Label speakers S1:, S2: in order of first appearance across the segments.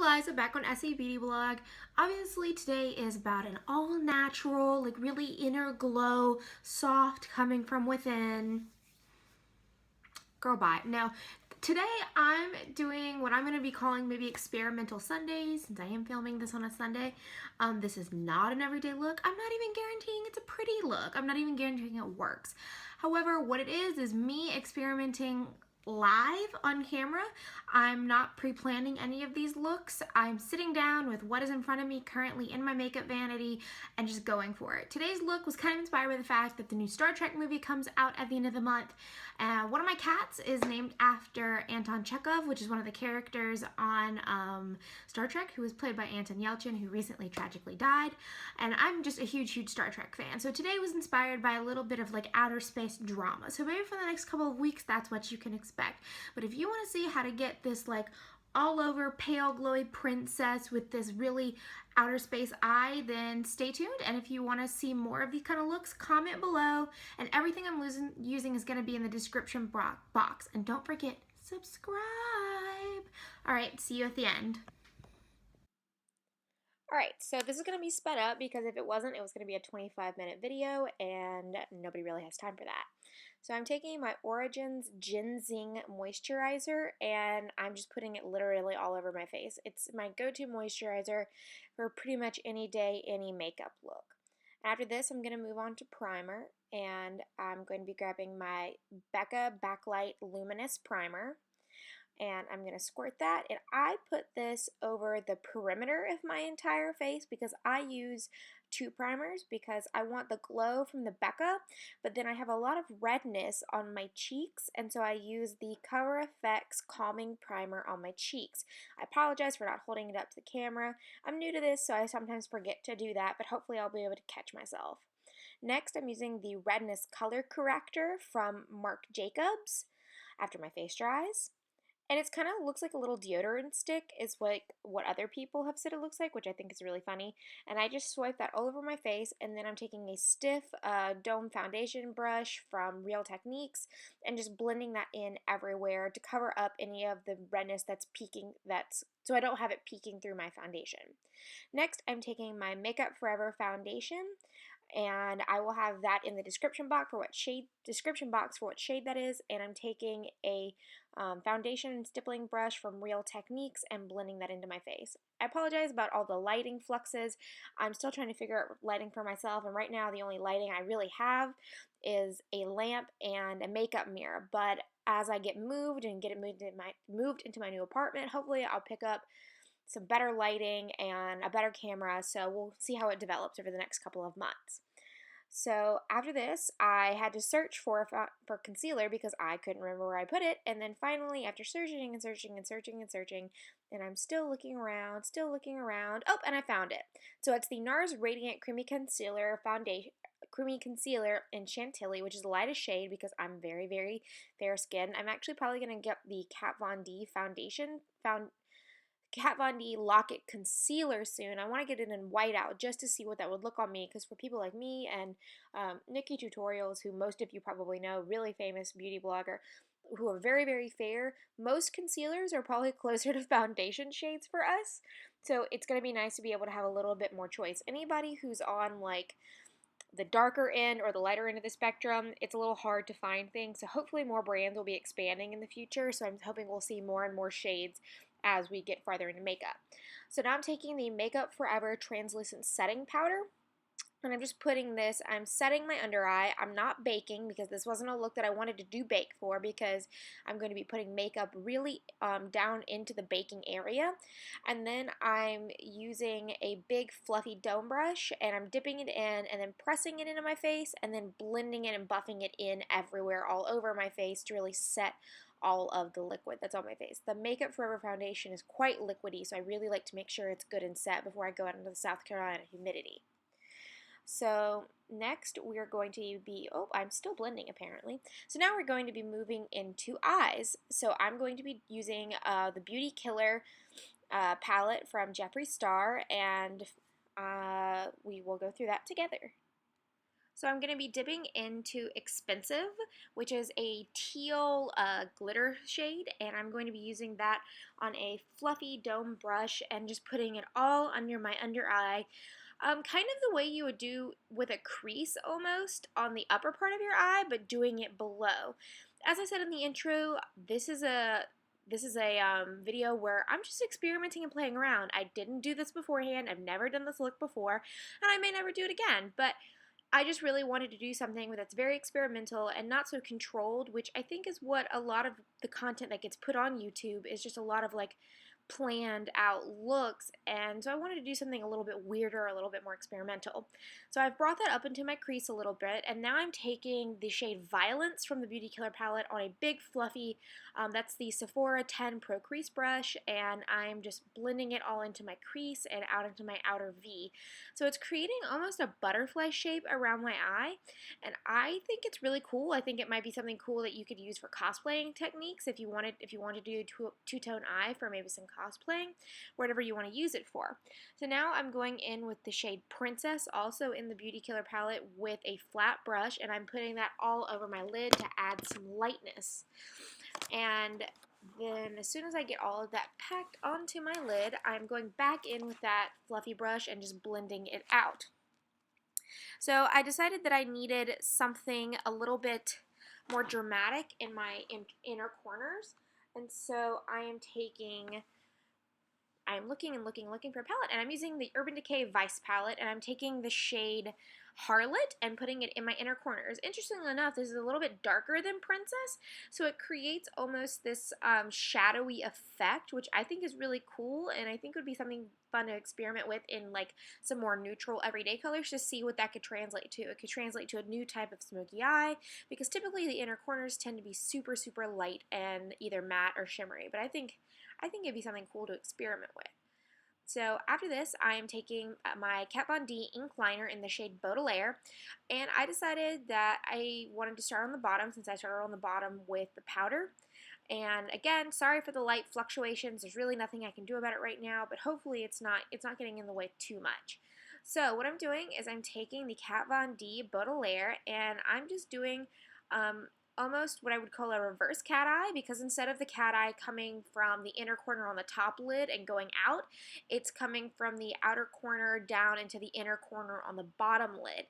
S1: Liza, back on SA Beauty Blog. Obviously today is about an all-natural, like really inner glow, soft, coming from within. Girl, bye. Now, today I'm doing what I'm going to be calling maybe experimental Sundays, since I am filming this on a Sunday. This is not an everyday look. I'm not even guaranteeing it's a pretty look. I'm not even guaranteeing it works. However, what it is me experimenting live on camera. I'm not pre-planning any of these looks. I'm sitting down with what is in front of me currently in my makeup vanity and just going for it. Today's look was kind of inspired by the fact that the new Star Trek movie comes out at the end of the month. One of my cats is named after Anton Chekhov, which is one of the characters on Star Trek, who was played by Anton Yelchin, who recently tragically died. And I'm just a huge Star Trek fan. So today was inspired by a little bit of like outer space drama. So maybe for the next couple of weeks, that's what you can expect. But if you want to see how to get this like all over pale glowy princess with this really outer space eye, then stay tuned. And if you want to see more of these kind of looks, comment below, and everything I'm using is going to be in the description box. And don't forget, subscribe. All right, see you at the end. Alright, so this is going to be sped up because if it wasn't, it was going to be a 25-minute video and nobody really has time for that. So I'm taking my Origins GinZing Moisturizer and I'm just putting it literally all over my face. It's my go-to moisturizer for pretty much any day, any makeup look. After this, I'm going to move on to primer, and I'm going to be grabbing my Becca Backlight Luminous Primer. And I'm going to squirt that, and I put this over the perimeter of my entire face because I use two primers because I want the glow from the Becca, but then I have a lot of redness on my cheeks, and so I use the Cover FX Calming Primer on my cheeks. I apologize for not holding it up to the camera. I'm new to this, so I sometimes forget to do that, but hopefully I'll be able to catch myself. Next, I'm using the Redness Color Corrector from Marc Jacobs after my face dries. And it's kind of looks like a little deodorant stick is what other people have said it looks like, which I think is really funny. And I just swipe that all over my face, and then I'm taking a stiff dome foundation brush from Real Techniques and just blending that in everywhere to cover up any of the redness that's peeking, so I don't have it peeking through my foundation. Next, I'm taking my Makeup Forever foundation, and I will have that in the description box for what shade that is. And I'm taking a foundation and stippling brush from Real Techniques and blending that into my face. I apologize about all the lighting fluxes. I'm still trying to figure out lighting for myself, and right now the only lighting I really have is a lamp and a makeup mirror. But as I get moved and get it moved into my new apartment, hopefully I'll pick up some better lighting and a better camera, so we'll see how it develops over the next couple of months. So after this, I had to search for concealer because I couldn't remember where I put it, and then finally, after searching and searching and searching and searching, and I'm still looking around, oh, and I found it. So it's the NARS Radiant Creamy Concealer in Chantilly, which is the lightest shade because I'm very fair skinned. I'm actually probably going to get the Kat Von D Kat Von D Lock-It Concealer soon. I want to get it in whiteout just to see what that would look on me, because for people like me and Nikki Tutorials, who most of you probably know, really famous beauty blogger, who are very fair, most concealers are probably closer to foundation shades for us. So it's going to be nice to be able to have a little bit more choice. Anybody who's on like the darker end or the lighter end of the spectrum, it's a little hard to find things. So hopefully more brands will be expanding in the future. So I'm hoping we'll see more and more shades as we get farther into makeup. So now I'm taking the Makeup Forever Translucent Setting Powder, and I'm just putting this, I'm setting my under eye. I'm not baking because this wasn't a look that I wanted to do bake for, because I'm going to be putting makeup really down into the baking area. And then I'm using a big fluffy dome brush, and I'm dipping it in and then pressing it into my face and then blending it and buffing it in everywhere all over my face to really set all of the liquid that's on my face. The Makeup Forever foundation is quite liquidy, so I really like to make sure it's good and set before I go out into the South Carolina humidity. So next we're going to be, oh, I'm still blending apparently. So now we're going to be moving into eyes. So I'm going to be using the Beauty Killer palette from Jeffree Star, and we will go through that together. So I'm going to be dipping into Expensive, which is a teal glitter shade, and I'm going to be using that on a fluffy dome brush and just putting it all under my under eye, kind of the way you would do with a crease almost on the upper part of your eye, but doing it below. As I said in the intro, this is a video where I'm just experimenting and playing around. I didn't do this beforehand. I've never done this look before, and I may never do it again, but I just really wanted to do something that's very experimental and not so controlled, which I think is what a lot of the content that gets put on YouTube is, just a lot of like planned out looks, and so I wanted to do something a little bit weirder, a little bit more experimental. So I've brought that up into my crease a little bit, and now I'm taking the shade Violence from the Beauty Killer palette on a big fluffy, that's the Sephora 10 Pro Crease brush, and I'm just blending it all into my crease and out into my outer V. So it's creating almost a butterfly shape around my eye, and I think it's really cool. I think it might be something cool that you could use for cosplaying techniques if you wanted to do two-tone eye for maybe some cosplaying, whatever you want to use it for. So now I'm going in with the shade Princess, also in the Beauty Killer palette, with a flat brush, and I'm putting that all over my lid to add some lightness. And then as soon as I get all of that packed onto my lid, I'm going back in with that fluffy brush and just blending it out. So I decided that I needed something a little bit more dramatic in my inner corners, and so I'm looking and looking for a palette, and I'm using the Urban Decay Vice palette, and I'm taking the shade Harlot and putting it in my inner corners. Interestingly enough, this is a little bit darker than Princess, so it creates almost this shadowy effect, which I think is really cool, and I think would be something fun to experiment with in like some more neutral everyday colors to see what that could translate to. It could translate to a new type of smoky eye, because typically the inner corners tend to be super, super light and either matte or shimmery, but I think it'd be something cool to experiment with. So after this, I am taking my Kat Von D ink liner in the shade Baudelaire, and I decided that I wanted to start on the bottom, since I started on the bottom with the powder. And again, sorry for the light fluctuations. There's really nothing I can do about it right now, but hopefully it's not getting in the way too much. So what I'm doing is I'm taking the Kat Von D Baudelaire, and I'm just doing almost what I would call a reverse cat eye, because instead of the cat eye coming from the inner corner on the top lid and going out, it's coming from the outer corner down into the inner corner on the bottom lid.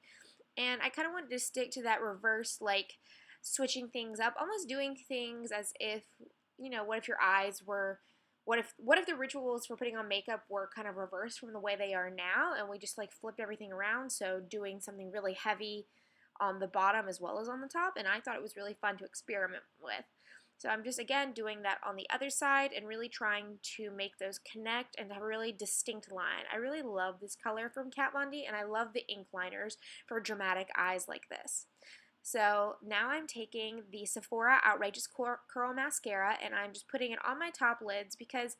S1: And I kind of wanted to stick to that reverse, like switching things up, almost doing things as if, what if your eyes were, what if the rituals for putting on makeup were kind of reversed from the way they are now, and we just like flipped everything around, so doing something really heavy on the bottom as well as on the top, and I thought it was really fun to experiment with. So I'm just, again, doing that on the other side and really trying to make those connect and have a really distinct line. I really love this color from Kat Von D, and I love the ink liners for dramatic eyes like this. So now I'm taking the Sephora Outrageous Curl Mascara, and I'm just putting it on my top lids, because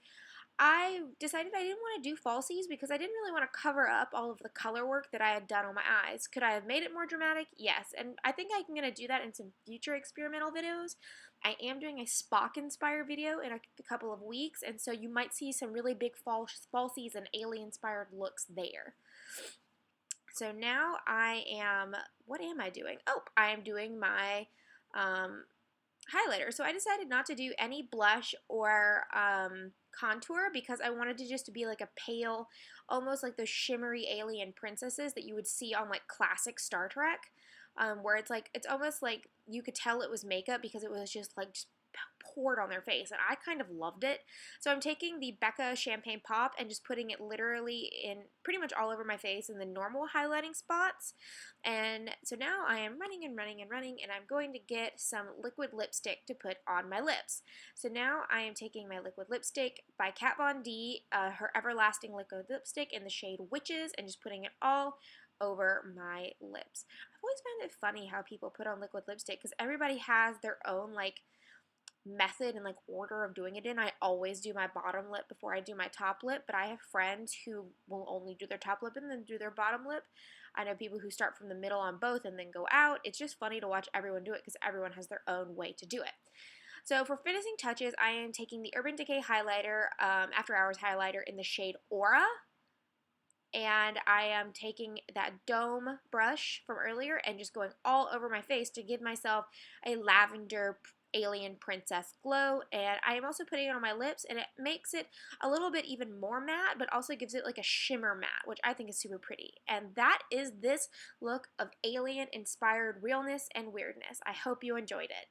S1: I decided I didn't want to do falsies, because I didn't really want to cover up all of the color work that I had done on my eyes. Could I have made it more dramatic? Yes, and I think I'm going to do that in some future experimental videos. I am doing a Spock-inspired video in a couple of weeks, and so you might see some really big falsies and alien-inspired looks there. So now what am I doing? Oh, I am doing my highlighter. So I decided not to do any blush or contour, because I wanted to just to be like a pale, almost like those shimmery alien princesses that you would see on like classic Star Trek, where it's almost like you could tell it was makeup, because it was just poured on their face, and I kind of loved it. So I'm taking the Becca Champagne Pop and just putting it literally in pretty much all over my face in the normal highlighting spots. And so now I am running and running and running, and I'm going to get some liquid lipstick to put on my lips. So now I am taking my liquid lipstick by Kat Von D, her Everlasting Liquid Lipstick in the shade Witches, and just putting it all over my lips. I've always found it funny how people put on liquid lipstick, because everybody has their own like method and like order of doing it in. I always do my bottom lip before I do my top lip, but I have friends who will only do their top lip and then do their bottom lip. I know people who start from the middle on both and then go out. It's just funny to watch everyone do it, because everyone has their own way to do it. So for finishing touches, I am taking the Urban Decay highlighter, After Hours highlighter in the shade Aura, and I am taking that dome brush from earlier and just going all over my face to give myself a lavender alien princess glow. And I am also putting it on my lips, and it makes it a little bit even more matte, but also gives it like a shimmer matte, which I think is super pretty. And that is this look of alien inspired realness and weirdness. I hope you enjoyed it.